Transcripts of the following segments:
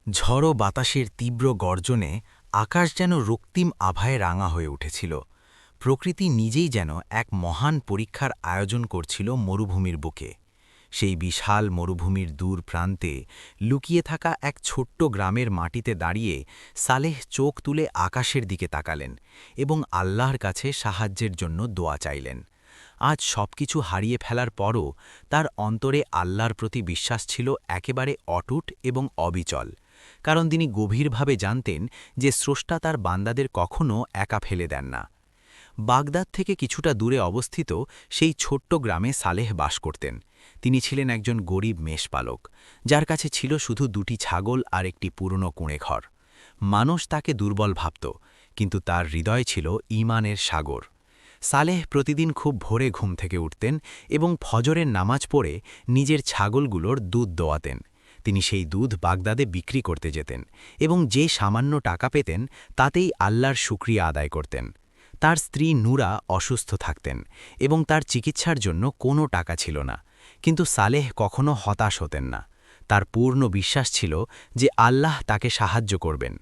ঝড়ো বাতাসের তীব্র গর্জনে আকাশ যেন রক্তিম আভায় রাঙা হয়ে উঠেছিল। প্রকৃতি নিজেই যেন এক মহান পরীক্ষার আয়োজন করছিল মরুভূমির বুকে। সেই বিশাল মরুভূমির দূর প্রান্তে লুকিয়ে থাকা এক ছোট্ট গ্রামের মাটিতে দাঁড়িয়ে সালেহ চোখ তুলে আকাশের দিকে তাকালেন এবং আল্লাহর কাছে সাহায্যের জন্য দোয়া চাইলেন। আজ সবকিছু হারিয়ে ফেলার পরও তার অন্তরে আল্লাহর প্রতি বিশ্বাস ছিল একেবারে অটুট এবং অবিচল, কারণ তিনি গভীরভাবে জানতেন যে স্রষ্টা তার বান্দাদের কখনও একা ফেলে দেন না। বাগদাদ থেকে কিছুটা দূরে অবস্থিত সেই ছোট্ট গ্রামে সালেহ বাস করতেন। তিনি ছিলেন একজন গরিব মেষপালক, যার কাছে ছিল শুধু 2টি ছাগল আর একটি পুরনো কুঁড়েঘর। মানুষ তাকে দুর্বল ভাবত, কিন্তু তার হৃদয় ছিল ঈমানের সাগর। সালেহ প্রতিদিন খুব ভোরে ঘুম থেকে উঠতেন এবং ফজরের নামাজ পড়ে নিজের ছাগলগুলোর দুধ দোয়াতেন। তিনি সেই দুধ বাগদাদে বিক্রি করতে যেতেন এবং যে সামান্য টাকা পেতেন তাতেই আল্লাহর শুকরিয়া আদায় করতেন। তার স্ত্রী নূরা অসুস্থ থাকতেন এবং তার চিকিৎসার জন্য কোনো টাকা ছিল না, কিন্তু সালেহ কখনো হতাশ হতেন না। তার পূর্ণ বিশ্বাস ছিল যে আল্লাহ তাকে সাহায্য করবেন।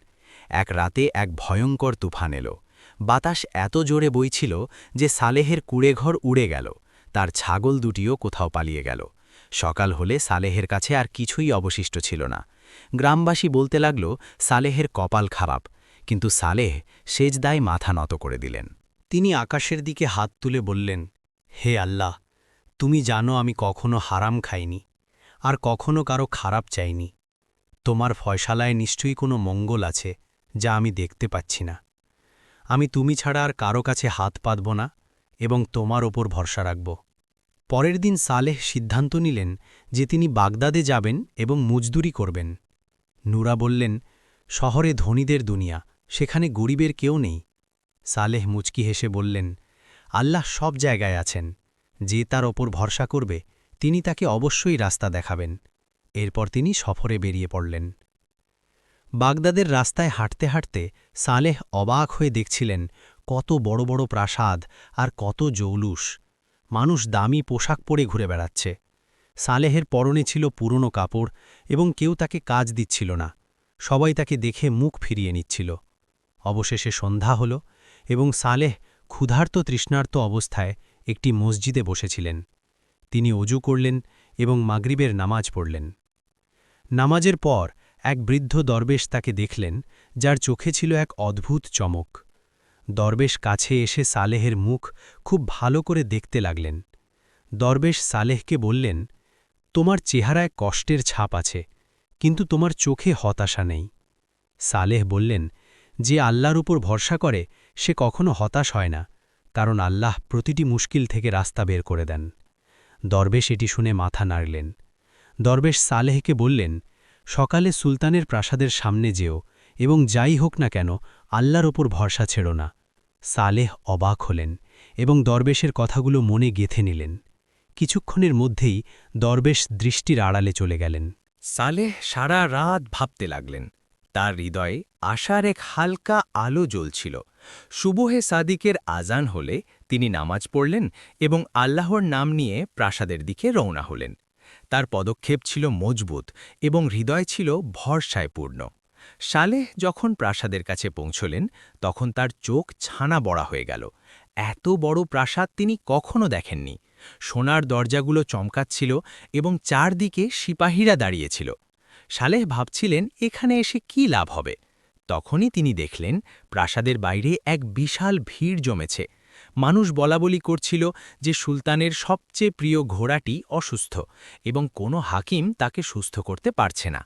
এক রাতে এক ভয়ঙ্কর তুফান এলো। বাতাস এত জোরে বইছিল যে সালেহের কুঁড়েঘর উড়ে গেল, তার ছাগল দুটিও কোথাও পালিয়ে গেল। সকাল হলে সালেহের কাছে আর কিছুই অবশিষ্ট ছিল না। গ্রামবাসী বলতে লাগল সালেহের কপাল খারাপ, কিন্তু সালেহ সেজদায় মাথা নত করে দিলেন। তিনি আকাশের দিকে হাত তুলে বললেন, হে আল্লাহ, তুমি জানো আমি কখনো হারাম খাইনি আর কখনো কারো খারাপ চাইনি। তোমার ফয়সালায় নিশ্চয়ই কোনো মঙ্গল আছে যা আমি দেখতে পাচ্ছি না। আমি তুমি ছাড়া আর কারো কাছে হাত পাতব না এবং তোমার ওপর ভরসা রাখব। পরের দিন সালেহ সিদ্ধান্ত নিলেন যে তিনি বাগদাদে যাবেন এবং মজদুরি করবেন। নূরা বললেন, শহরে ধনীদের দুনিয়া, সেখানে গরিবের কেউ নেই। সালেহ মুচকি হেসে বললেন, আল্লাহ সব জায়গায় আছেন, যে তার ওপর ভরসা করবে তিনি তাকে অবশ্যই রাস্তা দেখাবেন। এরপর তিনি সফরে বেরিয়ে পড়লেন। বাগদাদের রাস্তায় হাঁটতে হাঁটতে সালেহ অবাক হয়ে দেখছিলেন কত বড় বড় প্রাসাদ আর কত জৌলুস। মানুষ দামি পোশাক পরে ঘুরে বেড়াচ্ছে। সালেহের পরনে ছিল পুরনো কাপড় এবং কেউ তাকে কাজ দিচ্ছিল না। সবাই তাকে দেখে মুখ ফিরিয়ে নিচ্ছিল। অবশেষে সন্ধ্যা হল এবং সালেহ ক্ষুধার্ত তৃষ্ণার্ত অবস্থায় একটি মসজিদে বসেছিলেন। তিনি অজু করলেন এবং মাগরিবের নামাজ পড়লেন। নামাজের পর এক বৃদ্ধ দরবেশ তাকে দেখলেন, যার চোখে ছিল এক অদ্ভুত চমক। দরবেশ কাছে এসে সালেহের মুখ খুব ভালো করে দেখতে লাগলেন। দরবেশ সালেহকে বললেন, তোমার চেহারায় কষ্টের ছাপ আছে, কিন্তু তোমার চোখে হতাশা নেই। সালেহ বললেন, যে আল্লাহর উপর ভরসা করে সে কখনো হতাশ হয় না, কারণ আল্লাহ প্রতিটি মুশকিল থেকে রাস্তা বের করে দেন। দরবেশ এটি শুনে মাথা নাড়লেন। দরবেশ সালেহকে বললেন, সকালে সুলতানের প্রাসাদের সামনে যেও এবং যাই হোক না কেন আল্লাহর ওপর ভরসা ছেড়ো না। সালেহ অবাক হলেন এবং দরবেশের কথাগুলো মনে গেঁথে নিলেন। কিছুক্ষণের মধ্যেই দরবেশ দৃষ্টির আড়ালে চলে গেলেন। সালেহ সারা রাত ভাবতে লাগলেন। তার হৃদয়ে আশার এক হালকা আলো জ্বলছিল। সুবহে সাদিকের আজান হলে তিনি নামাজ পড়লেন এবং আল্লাহর নাম নিয়ে প্রাসাদের দিকে রওনা হলেন। তার পদক্ষেপ ছিল মজবুত এবং হৃদয় ছিল ভরসায় পূর্ণ। সালেহ যখন প্রাসাদের কাছে পৌঁছলেন তখন তার চোখ ছানা বড়া হয়ে গেল। এত বড় প্রাসাদ তিনি কখনো দেখেননি। সোনার দরজাগুলো চমকাচ্ছিল এবং চারদিকে সিপাহীরা দাঁড়িয়েছিল। সালেহ ভাবছিলেন এখানে এসে কি লাভ হবে। তখনই তিনি দেখলেন প্রাসাদের বাইরে এক বিশাল ভিড় জমেছে। মানুষ বলাবলি করছিল যে সুলতানের সবচেয়ে প্রিয় ঘোড়াটি অসুস্থ এবং কোনো হাকিম তাকে সুস্থ করতে পারছে না।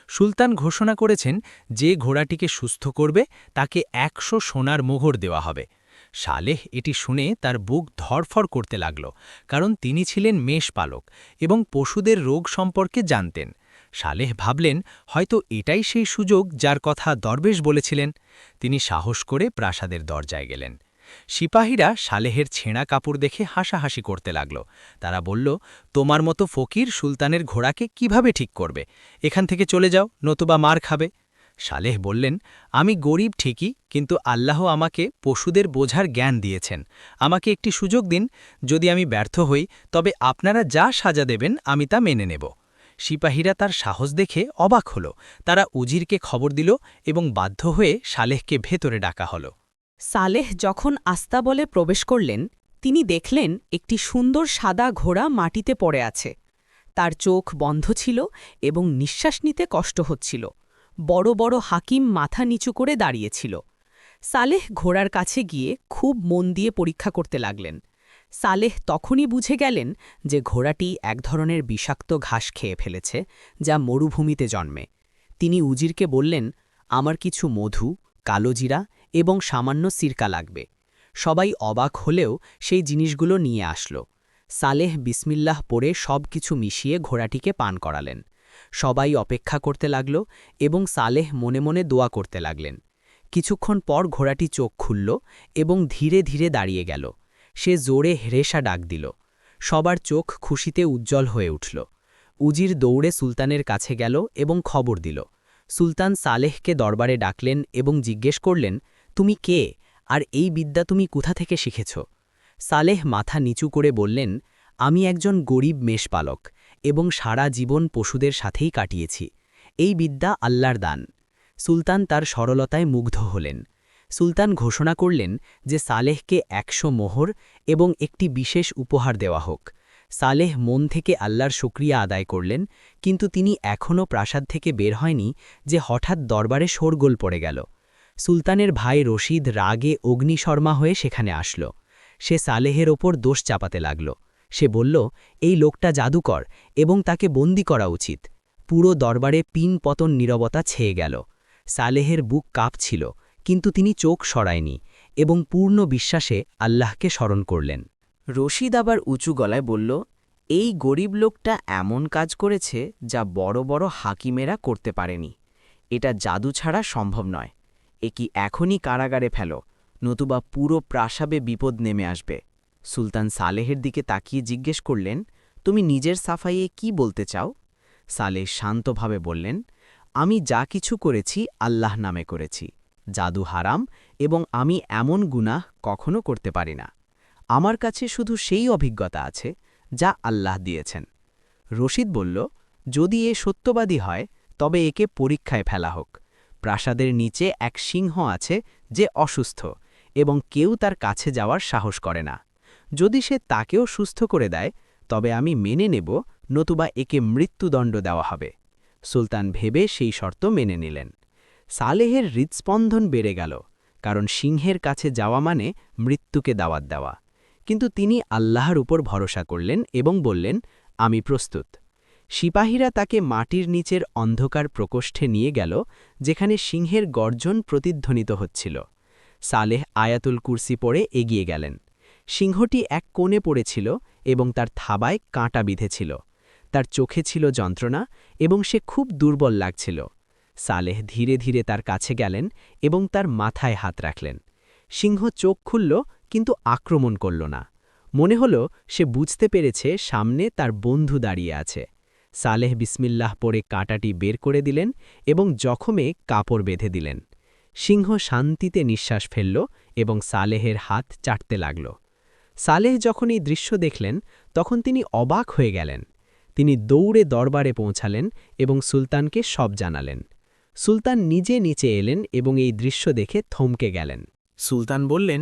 সুলতান ঘোষণা করেছেন যে ঘোড়াটিকে সুস্থ করবে তাকে 100 সোনার মোহর দেওয়া হবে। সালেহ এটি শুনে তার বুক ধড়ফড় করতে লাগল, কারণ তিনি ছিলেন মেষপালক এবং পশুদের রোগ সম্পর্কে জানতেন। সালেহ ভাবলেন হয়তো এটাই সেই সুযোগ যার কথা দরবেশ বলেছিলেন। তিনি সাহস করে প্রাসাদের দরজায় গেলেন। সিপাহীরা সালেহের ছেঁড়া কাপড় দেখে হাসাহাসি করতে লাগল। তারা বলল, তোমার মতো ফকির সুলতানের ঘোড়াকে কিভাবে ঠিক করবে? এখান থেকে চলে যাও, নতুবা মার খাবে। সালেহ বললেন, আমি গরিব ঠিকই, কিন্তু আল্লাহ আমাকে পশুদের বোঝার জ্ঞান দিয়েছেন। আমাকে একটি সুযোগ দিন। যদি আমি ব্যর্থ হই তবে আপনারা যা সাজা দেবেন আমি তা মেনে নেব। সিপাহীরা তার সাহস দেখে অবাক হল। তারা উজিরকে খবর দিল এবং বাধ্য হয়ে সালেহকে ভেতরে ডাকা হল। সালেহ যখন আস্তাবলে প্রবেশ করলেন তিনি দেখলেন একটি সুন্দর সাদা ঘোড়া মাটিতে পড়ে আছে। তার চোখ বন্ধ ছিল এবং নিঃশ্বাস নিতে কষ্ট হচ্ছিল। বড় বড় হাকিম মাথা নিচু করে দাঁড়িয়েছিল। সালেহ ঘোড়ার কাছে গিয়ে খুব মন দিয়ে পরীক্ষা করতে লাগলেন। সালেহ তখনই বুঝে গেলেন যে ঘোড়াটি এক ধরনের বিষাক্ত ঘাস খেয়ে ফেলেছে, যা মরুভূমিতে জন্মে। তিনি উজিরকে বললেন, আমার কিছু মধু, কালোজিরা এবং সামান্য সিরকা লাগবে। সবাই অবাক হলেও সেই জিনিসগুলো নিয়ে আসলো। সালেহ বিসমিল্লাহ পড়ে সব কিছু মিশিয়ে ঘোড়াটিকে পান করালেন। সবাই অপেক্ষা করতে লাগল এবং সালেহ মনে মনে দোয়া করতে লাগলেন। কিছুক্ষণ পর ঘোড়াটি চোখ খুলল এবং ধীরে ধীরে দাঁড়িয়ে গেল। সে জোরে হেরেসা ডাক দিল। সবার চোখ খুশিতে উজ্জ্বল হয়ে উঠল। উজির দৌড়ে সুলতানের কাছে গেল এবং খবর দিল। সুলতান সালেহকে দরবারে ডাকলেন এবং জিজ্ঞেস করলেন, তুমি কে, আর এই বিদ্যা তুমি কোথা থেকে শিখেছ? সালেহ মাথা নিচু করে বললেন, আমি একজন গরিব মেষপালক এবং সারা জীবন পশুদের সাথেই কাটিয়েছি। এই বিদ্যা আল্লাহর দান। সুলতান তার সরলতায় মুগ্ধ হলেন। সুলতান ঘোষণা করলেন যে সালেহকে ১০০ মোহর এবং একটি বিশেষ উপহার দেওয়া হোক। সালেহ মন থেকে আল্লাহর শুকরিয়া আদায় করলেন, কিন্তু তিনি এখনও প্রাসাদ থেকে বের হয়নি যে হঠাৎ দরবারে শোরগোল পড়ে গেল। সুলতানের ভাই রশিদ রাগে অগ্নিশর্মা হয়ে সেখানে আসল। সে সালেহের ওপর দোষ চাপাতে লাগল। সে বলল, এই লোকটা জাদুকর এবং তাকে বন্দি করা উচিত। পুরো দরবারে পিন পতন নীরবতা ছেয়ে গেল। সালেহের বুক কাঁপছিল, কিন্তু তিনি চোখ সরায়নি এবং পূর্ণ বিশ্বাসে আল্লাহকে স্মরণ করলেন। রশিদ আবার উঁচু গলায় বলল, এই গরিব লোকটা এমন কাজ করেছে যা বড় বড় হাকিমেরা করতে পারেনি। এটা জাদু ছাড়া সম্ভব নয়। এ কি এখনই কারাগারে ফেলো, নতুবা পুরো প্রাসাবে বিপদ নেমে আসবে। সুলতান সালেহের দিকে তাকিয়ে জিজ্ঞেস করলেন, তুমি নিজের সাফাইয়ে কি বলতে চাও? সালেহ শান্তভাবে বললেন, আমি যা কিছু করেছি আল্লাহ নামে করেছি। জাদু হারাম এবং আমি এমন গুনাহ কখনো করতে পারি না। আমার কাছে শুধু সেই অভিজ্ঞতা আছে যা আল্লাহ দিয়েছেন। রশিদ বলল, যদি এ সত্যবাদী হয় তবে একে পরীক্ষায় ফেলা হোক। প্রাসাদের নিচে এক সিংহ আছে যে অসুস্থ এবং কেউ তার কাছে যাওয়ার সাহস করে না। যদি সে তাকেও সুস্থ করে দেয় তবে আমি মেনে নেব, নতুবা একে মৃত্যুদণ্ড দেওয়া হবে। সুলতান ভেবে সেই শর্ত মেনে নিলেন। সালেহের হৃৎস্পন্দন বেড়ে গেল, কারণ সিংহের কাছে যাওয়া মানে মৃত্যুকে দাওয়াত দেওয়া। কিন্তু তিনি আল্লাহর উপর ভরসা করলেন এবং বললেন, আমি প্রস্তুত। সিপাহীরা তাকে মাটির নিচের অন্ধকার প্রকোষ্ঠে নিয়ে গেল, যেখানে সিংহের গর্জন প্রতিধ্বনিত হচ্ছিল। সালেহ আয়াতুল কুরসি পড়ে এগিয়ে গেলেন। সিংহটি এক কোণে পড়েছিল এবং তার থাবায় কাঁটা বিঁধেছিল। তার চোখে ছিল যন্ত্রণা এবং সে খুব দুর্বল লাগছিল। সালেহ ধীরে ধীরে তার কাছে গেলেন এবং তার মাথায় হাত রাখলেন। সিংহ চোখ খুলল, কিন্তু আক্রমণ করল না। মনে হল সে বুঝতে পেরেছে সামনে তার বন্ধু দাঁড়িয়ে আছে। সালেহ বিসমিল্লাহ পড়ে কাঁটাটি বের করে দিলেন এবং জখমে কাপড় বেঁধে দিলেন। সিংহ শান্তিতে নিঃশ্বাস ফেলল এবং সালেহের হাত চাটতে লাগল। সালেহ যখন এই দৃশ্য দেখলেন তখন তিনি অবাক হয়ে গেলেন। তিনি দৌড়ে দরবারে পৌঁছালেন এবং সুলতানকে সব জানালেন। সুলতান নিজে নিচে এলেন এবং এই দৃশ্য দেখে থমকে গেলেন। সুলতান বললেন,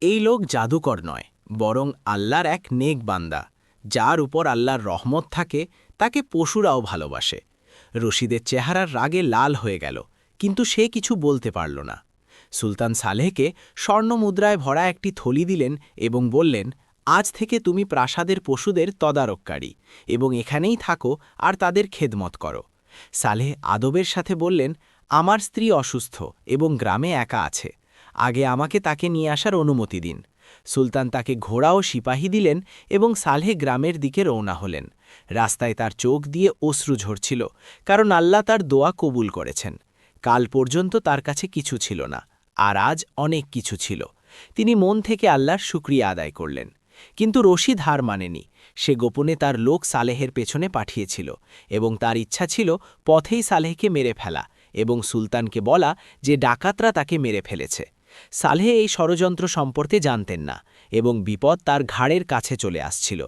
এই লোক জাদুকর নয়, বরং আল্লাহর এক নেক বান্দা। যার উপর আল্লাহর রহমত থাকে তাকে পশুরাও ভালোবাসে। রশিদের চেহারার রাগে লাল হয়ে গেল, কিন্তু সে কিছু বলতে পারল না। সুলতান সালেহকে স্বর্ণমুদ্রায় ভরা একটি থলি দিলেন এবং বললেন, আজ থেকে তুমি প্রাসাদের পশুদের তদারককারী এবং এখানেই থাকো আর তাদের খেদমত করো। সালেহ আদবের সাথে বললেন, আমার স্ত্রী অসুস্থ এবং গ্রামে একা আছে। আগে আমাকে তাকে নিয়ে আসার অনুমতি দিন। সুলতান তাকে ঘোড়া ও সিপাহী দিলেন এবং সালেহ গ্রামের দিকে রওনা হলেন। রাস্তায় তার চোখ দিয়ে অশ্রু ঝরছিল, কারণ আল্লাহ তার দোয়া কবুল করেছেন। কাল পর্যন্ত তার কাছে কিছু ছিল না, আর আজ অনেক কিছু ছিল। তিনি মন থেকে আল্লাহর শুকরিয়া আদায় করলেন। কিন্তু রশিদ হার মানেনি। সে গোপনে তার লোক সালেহের পেছনে পাঠিয়েছিল এবং তার ইচ্ছা ছিল পথেই সালেহকে মেরে ফেলা এবং সুলতানকে বলা যে ডাকাতরা তাকে মেরে ফেলেছে। সালেহ এই ষড়যন্ত্র সম্পর্কে জানতেন না এবং বিপদ তার ঘাড়ের কাছে চলে আসছিল।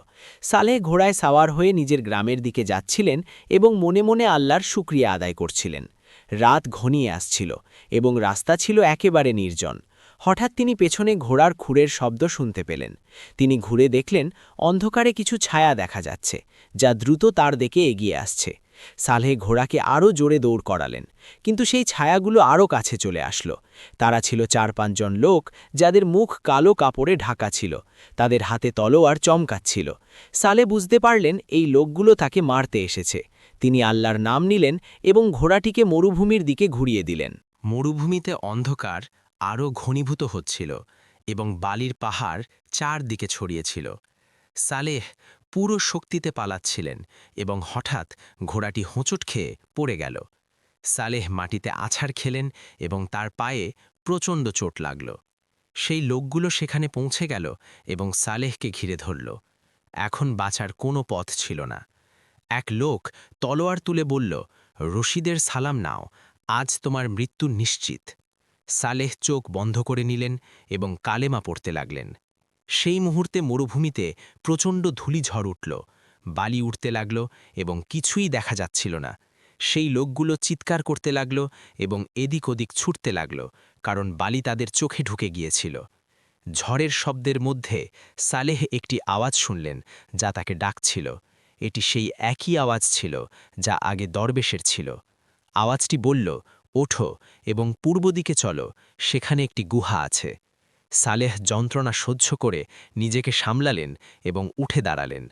সালেহ ঘোড়ায় সাওয়ার হয়ে নিজের গ্রামের দিকে যাচ্ছিলেন এবং মনে মনে আল্লাহর শুকরিয়া আদায় করছিলেন। রাত ঘনিয়ে আসছিল এবং রাস্তা ছিল একেবারে নির্জন। হঠাৎ তিনি পেছনে ঘোড়ার খুরের শব্দ শুনতে পেলেন। তিনি ঘুরে দেখলেন অন্ধকারে কিছু ছায়া দেখা যাচ্ছে, যা দ্রুত তার দিকে এগিয়ে আসছে। সালেহ ঘোড়াকে আরও জোরে দৌড় করালেন, কিন্তু সেই ছায়াগুলো আরও কাছে চলে আসলো। তারা ছিল ৪-৫ জন লোক, যাদের মুখ কালো কাপড়ে ঢাকা ছিল। তাদের হাতে তলোয়ার চমকাচ্ছিল। সালেহ বুঝতে পারলেন এই লোকগুলো তাকে মারতে এসেছে। তিনি আল্লাহর নাম নিলেন এবং ঘোড়াটিকে মরুভূমির দিকে ঘুরিয়ে দিলেন। মরুভূমিতে অন্ধকার আরও ঘনীভূত হচ্ছিল এবং বালির পাহাড় চারদিকে ছড়িয়েছিল। সালেহ পুরো শক্তিতে পালাচ্ছিলেন এবং হঠাৎ ঘোড়াটি হোঁচট খেয়ে পড়ে গেল। সালেহ মাটিতে আছাড় খেলেন এবং তার পায়ে প্রচণ্ড চোট লাগল। সেই লোকগুলো সেখানে পৌঁছে গেল এবং সালেহকে ঘিরে ধরল। এখন বাঁচার কোনো পথ ছিল না। এক লোক তলোয়ার তুলে বলল, রশিদের সালাম নাও, আজ তোমার মৃত্যু নিশ্চিত। সালেহ চোখ বন্ধ করে নিলেন এবং কালেমা পড়তে লাগলেন। সেই মুহূর্তে মরুভূমিতে প্রচণ্ড ধূলিঝড় উঠল, বালি উঠতে লাগল এবং কিছুই দেখা যাচ্ছিল না। সেই লোকগুলো চিৎকার করতে লাগল এবং এদিক ওদিক ছুটতে লাগল, কারণ বালি তাদের চোখে ঢুকে গিয়েছিল। ঝড়ের শব্দের মধ্যে সালেহ একটি আওয়াজ শুনলেন, যা তাকে ডাকছিল। এটি সেই একই আওয়াজ ছিল যা আগে দরবেশের ছিল। আওয়াজটি বলল, ওঠো এবং পূর্ব দিকে চলো, সেখানে একটি গুহা আছে। সালেহ যন্ত্রণা সহ্য করে নিজেকে সামলালেন এবং উঠে দাঁড়ালেন।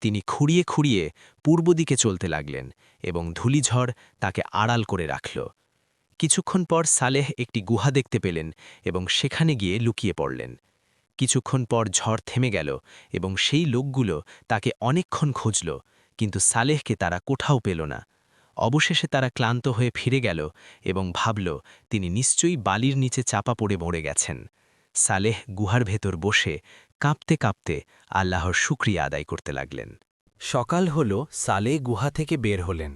তিনি খুঁড়িয়ে খুঁড়িয়ে পূর্ব দিকে চলতে লাগলেন এবং ধূলিঝড় তাকে আড়াল করে রাখল। কিছুক্ষণ পর সালেহ একটি গুহা দেখতে পেলেন এবং সেখানে গিয়ে লুকিয়ে পড়লেন। কিছুক্ষণ পর ঝড় থেমে গেল এবং সেই লোকগুলো তাকে অনেকক্ষণ খুঁজল, কিন্তু সালেহকে তারা কোথাও পেল না। অবশেষে তারা ক্লান্ত হয়ে ফিরে গেল এবং ভাবল তিনি নিশ্চয়ই বালির নিচে চাপা পড়ে মরে গেছেন। সালেহ গুহার ভেতর বসে কাঁপতে কাঁপতে আল্লাহর শুকরিয়া আদায় করতে লাগলেন। সকাল হল, সালেহ গুহা থেকে বের হলেন।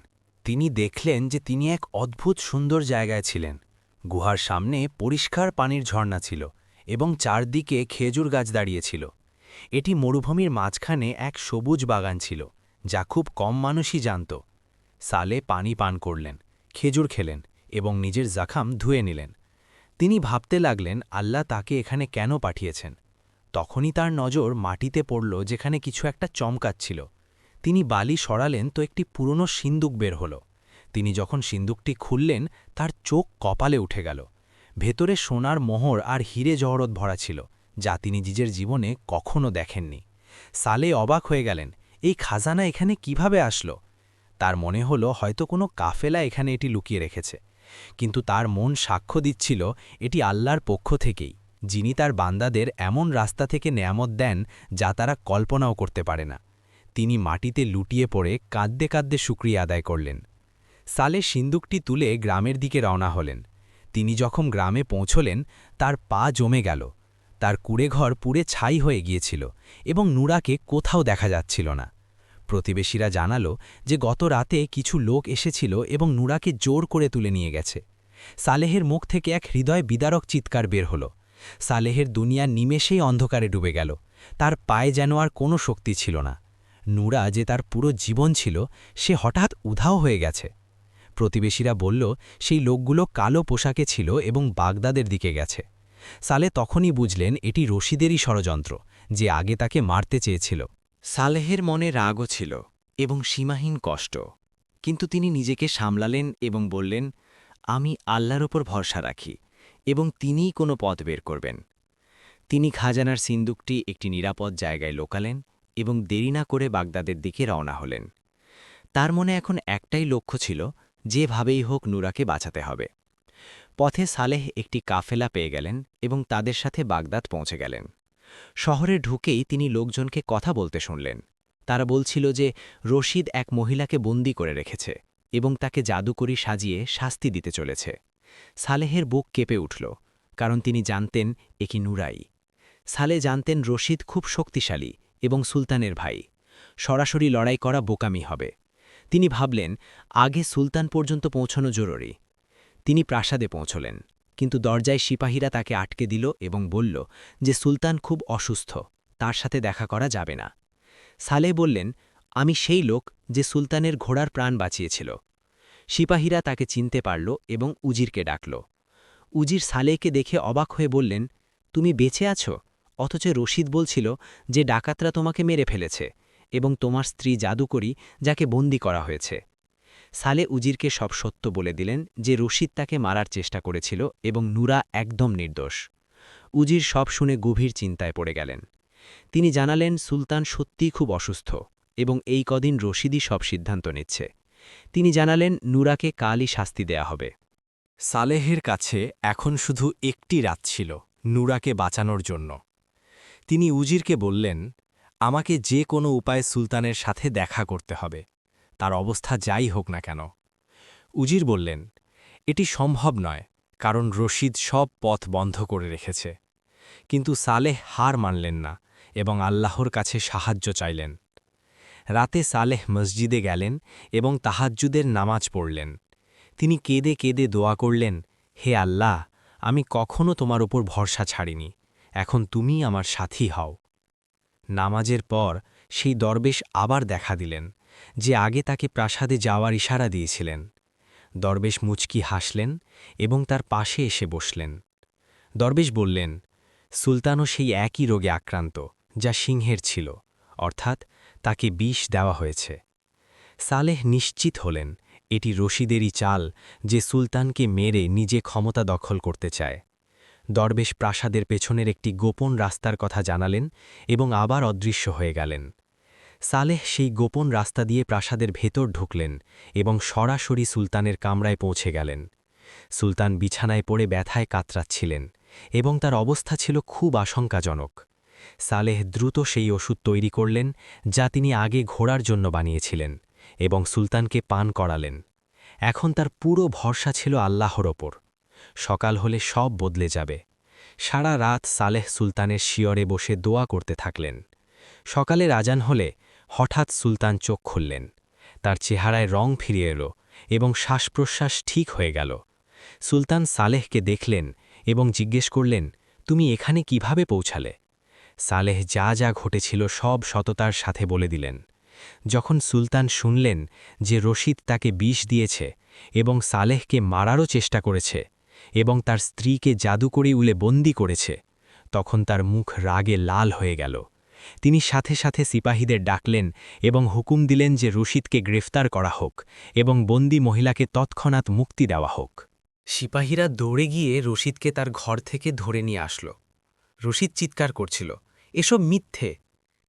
তিনি দেখলেন যে তিনি এক অদ্ভুত সুন্দর জায়গায় ছিলেন। গুহার সামনে পরিষ্কার পানির ঝর্ণা ছিল এবং চারদিকে খেজুর গাছ দাঁড়িয়েছিল। এটি মরুভূমির মাঝখানে এক সবুজ বাগান ছিল, যা খুব কম মানুষই জানত। সালেহ পানি পান করলেন, খেজুর খেলেন এবং নিজের জাখাম ধুয়ে নিলেন। তিনি ভাবতে লাগলেন আল্লাহ তাকে এখানে কেন পাঠিয়েছেন। তখনই তার নজর মাটিতে পড়ল, যেখানে কিছু একটা চমকাচ্ছিল। তিনি বালি সরালেন তো একটি পুরনো সিন্দুক বের হল। তিনি যখন সিন্দুকটি খুললেন, তার চোখ কপালে উঠে গেল। ভেতরে সোনার মোহর আর হিরে জহরত ভরা ছিল, যা তিনি নিজের জীবনে কখনো দেখেননি। সালেহ অবাক হয়ে গেলেন, এই খাজানা এখানে কিভাবে আসলো। তার মনে হলো হয়তো কোনো কাফেলা এখানে এটি লুকিয়ে রেখেছে, কিন্তু তার মন সাক্ষ্য দিচ্ছিল এটি আল্লাহর পক্ষ থেকেই, যিনি তার বান্দাদের এমন রাস্তা থেকে নেয়ামত দেন যা তারা কল্পনাও করতে পারে না। তিনি মাটিতে লুটিয়ে পড়ে কাঁদতে কাঁদতে শুকরিয়া আদায় করলেন। সালেহ সিন্দুকটি তুলে গ্রামের দিকে রওনা হলেন। তিনি যখন গ্রামে পৌঁছলেন, তার পা জমে গেল। তার কুড়েঘর পুড়ে ছাই হয়ে গিয়েছিল এবং নুরাকে কোথাও দেখা যাচ্ছিল না। প্রতিবেশীরা জানালো যে গত রাতে কিছু লোক এসেছিল এবং নুরাকে জোর করে তুলে নিয়ে গেছে। সালেহের মুখ থেকে এক হৃদয় বিদারক চিৎকার বের হল। সালেহের দুনিয়া নিমেষেই অন্ধকারে ডুবে গেল। তার পায়ে যেন আর কোনো শক্তি ছিল না। নুরা যে তার পুরো জীবন ছিল, সে হঠাৎ উধাও হয়ে গেছে। প্রতিবেশীরা বলল সেই লোকগুলো কালো পোশাকে ছিল এবং বাগদাদের দিকে গেছে। সালেহ তখনই বুঝলেন এটি রশিদেরই ষড়যন্ত্র, যে আগে তাকে মারতে চেয়েছিল। সালেহের মনে রাগও ছিল এবং সীমাহীন কষ্ট, কিন্তু তিনি নিজেকে সামলালেন এবং বললেন, আমি আল্লাহর ওপর ভরসা রাখি এবং তিনিই কোনো পথ বের করবেন। তিনি খাজানার সিন্দুকটি একটি নিরাপদ জায়গায় লোকালেন এবং দেরি না করে বাগদাদের দিকে রওনা হলেন। তার মনে এখন একটাই লক্ষ্য ছিল, যেভাবেই হোক নুরাকে বাঁচাতে হবে। পথে সালেহ একটি কাফেলা পেয়ে গেলেন এবং তাদের সাথে বাগদাদ পৌঁছে গেলেন। শহরে ঢুকেই তিনি লোকজনকে কথা বলতে শুনলেন। তারা বলছিল যে রশিদ এক মহিলাকে বন্দী করে রেখেছে এবং তাকে জাদুকরি সাজিয়ে শাস্তি দিতে চলেছে। সালেহের বুক কেঁপে উঠল, কারণ তিনি জানতেন একি নুরাই। সালেহ জানতেন রশিদ খুব শক্তিশালী এবং সুলতানের ভাই। সরাসরি লড়াই করা বোকামি হবে। তিনি ভাবলেন আগে সুলতান পর্যন্ত পৌঁছানো জরুরি। তিনি প্রাসাদে পৌঁছলেন কিন্তু দরজায় সিপাহীরা তাকে আটকে দিল এবং বলল যে সুলতান খুব অসুস্থ, তার সাথে দেখা করা যাবে না। সালেহ বললেন, আমি সেই লোক যে সুলতানের ঘোড়ার প্রাণ বাঁচিয়েছিল। সিপাহীরা তাকে চিনতে পারল এবং উজিরকে ডাকল। উজির সালেহকে দেখে অবাক হয়ে বললেন, তুমি বেঁচে আছো? অথচ রশিদ বলছিল যে ডাকাতরা তোমাকে মেরে ফেলেছে এবং তোমার স্ত্রী জাদুকরী যাকে বন্দী করা হয়েছে। সালে উজিরকে সব সত্য বলে দিলেন যে রশিদ তাকে মারার চেষ্টা করেছিল এবং নুরা একদম নির্দোষ। উজির সব শুনে গভীর চিন্তায় পড়ে গেলেন। তিনি জানালেন সুলতান সত্যিই খুব অসুস্থ এবং এই কদিন রশিদই সব সিদ্ধান্ত নিচ্ছে। তিনি জানালেন নুরাকে কালই শাস্তি দেয়া হবে। সালেহের কাছে এখন শুধু একটি রাত ছিল নুরাকে বাঁচানোর জন্য। তিনি উজিরকে বললেন, আমাকে যে কোনো উপায়ে সুলতানের সাথে দেখা করতে হবে, তার অবস্থা যাই হোক না কেন। উজির বললেন, এটি সম্ভব নয়, কারণ রশিদ সব পথ বন্ধ করে রেখেছে। কিন্তু সালেহ হার মানলেন না এবং আল্লাহর কাছে সাহায্য চাইলেন। রাতে সালেহ মসজিদে গেলেন এবং তাহাজ্জুদের নামাজ পড়লেন। তিনি কেঁদে কেঁদে দোয়া করলেন, হে আল্লাহ, আমি কখনো তোমার উপর ভরসা ছাড়িনি, এখন তুমি আমার সাথী হও। নামাজের পর সেই দরবেশ আবার দেখা দিলেন, যে আগে তাকে প্রাসাদে যাওয়ার ইশারা দিয়েছিলেন। দরবেশ মুচকি হাসলেন এবং তার পাশে এসে বসলেন। দরবেশ বললেন, সুলতানও সেই একই রোগে আক্রান্ত যা সিংহের ছিল, অর্থাৎ তাকে বিষ দেওয়া হয়েছে। সালেহ নিশ্চিত হলেন এটি রশিদেরই চাল, যে সুলতানকে মেরে নিজে ক্ষমতা দখল করতে চায়। দরবেশ প্রাসাদের পেছনের একটি গোপন রাস্তার কথা জানালেন এবং আবার অদৃশ্য হয়ে গেলেন। সালেহ সেই গোপন রাস্তা দিয়ে প্রাসাদের ভেতর ঢুকলেন এবং সরাসরি সুলতানের কামরায় পৌঁছে গেলেন। সুলতান বিছানায় পড়ে ব্যথায় কাতরাচ্ছিলেন এবং তার অবস্থা ছিল খুব আশঙ্কাজনক। সালেহ দ্রুত সেই ওষুধ তৈরি করলেন যা তিনি আগে ঘোড়ার জন্য বানিয়েছিলেন এবং সুলতানকে পান করালেন। এখন তার পুরো ভরসা ছিল আল্লাহর ওপর। সকাল হলে সব বদলে যাবে। সারা রাত সালেহ সুলতানের শিয়রে বসে দোয়া করতে থাকলেন। সকালের আজান হলে হঠাৎ সুলতান চোখ খুললেন। তার চেহারায় রং ফিরে এলো এবং শ্বাসপ্রশ্বাস ঠিক হয়ে গেল। সুলতান সালেহকে দেখলেন এবং জিজ্ঞেস করলেন, তুমি এখানে কিভাবে পৌঁছালে? সালেহ যা যা ঘটেছিল সব সততার সাথে বলে দিলেন। যখন সুলতান শুনলেন যে রশিদ তাকে বিষ দিয়েছে এবং সালেহকে মারারও চেষ্টা করেছে এবং তার স্ত্রীকে জাদু করে উলে বন্দী করেছে, তখন তার মুখ রাগে লাল হয়ে গেল। তিনি সাথে সাথে সিপাহীদের ডাকলেন এবং হুকুম দিলেন যে রশিদকে গ্রেফতার করা হোক এবং বন্দী মহিলাকে তৎক্ষণাৎ মুক্তি দেওয়া হোক। সিপাহীরা দৌড়ে গিয়ে রশিদকে তার ঘর থেকে ধরে নিয়ে আসল। রশিদ চিৎকার করছিল, এসব মিথ্যে।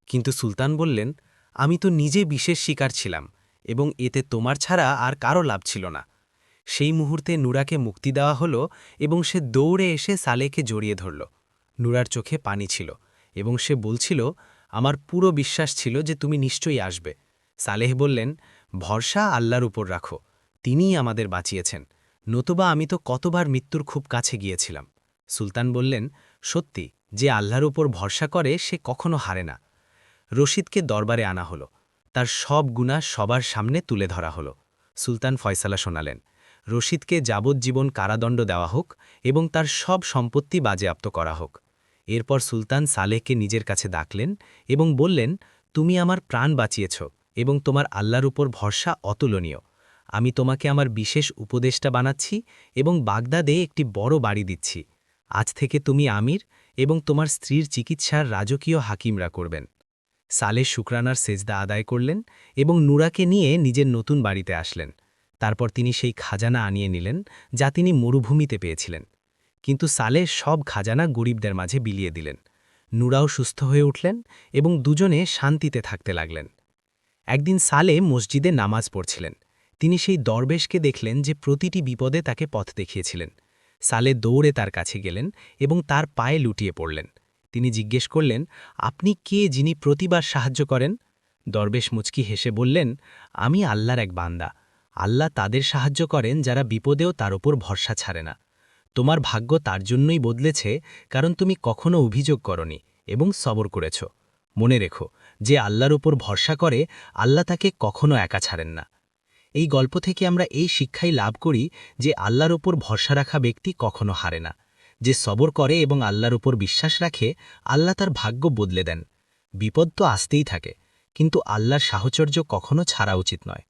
কিন্তু সুলতান বললেন, আমি তো নিজে বিশেষ শিকার ছিলাম এবং এতে তোমার ছাড়া আর কারো লাভ ছিল না। সেই মুহূর্তে নুরাকে মুক্তি দেওয়া হলো এবং সে দৌড়ে এসে সালেহকে জড়িয়ে ধরল। নুরার চোখে পানি ছিল এবং সে বলছিল, আমার পুরো বিশ্বাস ছিল যে তুমি নিশ্চয়ই আসবে। সালেহ বললেন, ভরসা আল্লাহর উপর রাখো, তিনিই আমাদের বাঁচিয়েছেন, নতুবা আমি তো কতবার মৃত্যুর খুব কাছে গিয়েছিলাম। সুলতান বললেন, সত্যি, যে আল্লাহর উপর ভরসা করে সে কখনো হারে না। রশিদকে দরবারে আনা হলো। তার সব গুনাহ সবার সামনে তুলে ধরা হলো। সুলতান ফয়সালা শোনালেন, রশিদকে যাবজ্জীবন কারাদণ্ড দেওয়া হোক এবং তার সব সম্পত্তি বাজেয়াপ্ত করা হোক। এরপর সুলতান সালেহকে নিজের কাছে ডাকলেন এবং বললেন, তুমি আমার প্রাণ বাঁচিয়েছ এবং তোমার আল্লাহর উপর ভরসা অতুলনীয়। আমি তোমাকে আমার বিশেষ উপদেষ্টা বানাচ্ছি এবং বাগদাদে একটি বড় বাড়ি দিচ্ছি। আজ থেকে তুমি আমির এবং তোমার স্ত্রীর চিকিৎসার রাজকীয় হাকিমরা করবেন। সালেহ শুকরানার সেজদা আদায় করলেন এবং নুরাকে নিয়ে নিজের নতুন বাড়িতে আসলেন। তারপর তিনি সেই খাজানা আনিয়ে নিলেন যা তিনি মরুভূমিতে পেয়েছিলেন। কিন্তু সালেহ সব খাজানা গরিবদের মাঝে বিলিয়ে দিলেন। নুরাও সুস্থ হয়ে উঠলেন এবং দুজনে শান্তিতে থাকতে লাগলেন। একদিন সালেহ মসজিদে নামাজ পড়ছিলেন। তিনি সেই দরবেশকে দেখলেন যে প্রতিটি বিপদে তাকে পথ দেখিয়েছিলেন। সালেহ দৌড়ে তার কাছে গেলেন এবং তার পায়ে লুটিয়ে পড়লেন। তিনি জিজ্ঞেস করলেন, আপনি কে যিনি প্রতিবার সাহায্য করেন? দরবেশ মুচকি হেসে বললেন, আমি আল্লাহর এক বান্দা। আল্লাহ তাদের সাহায্য করেন যারা বিপদেও তার ওপর ভরসা ছাড়ে না। তোমার ভাগ্য তার জন্যই বদলেছে কারণ তুমি কখনো অভিযোগ করনি এবং সবর করেছ। মনে রেখো, যে আল্লাহর উপর ভরসা করে আল্লাহ তাকে কখনো একা ছাড়েন না। এই গল্প থেকে আমরা এই শিক্ষাই লাভ করি যে আল্লাহর ওপর ভরসা রাখা ব্যক্তি কখনো হারে না। যে সবর করে এবং আল্লাহর উপর বিশ্বাস রাখে, আল্লাহ তার ভাগ্য বদলে দেন। বিপদ তো আসতেই থাকে, কিন্তু আল্লাহর সাহচর্য কখনো ছাড়া উচিত নয়।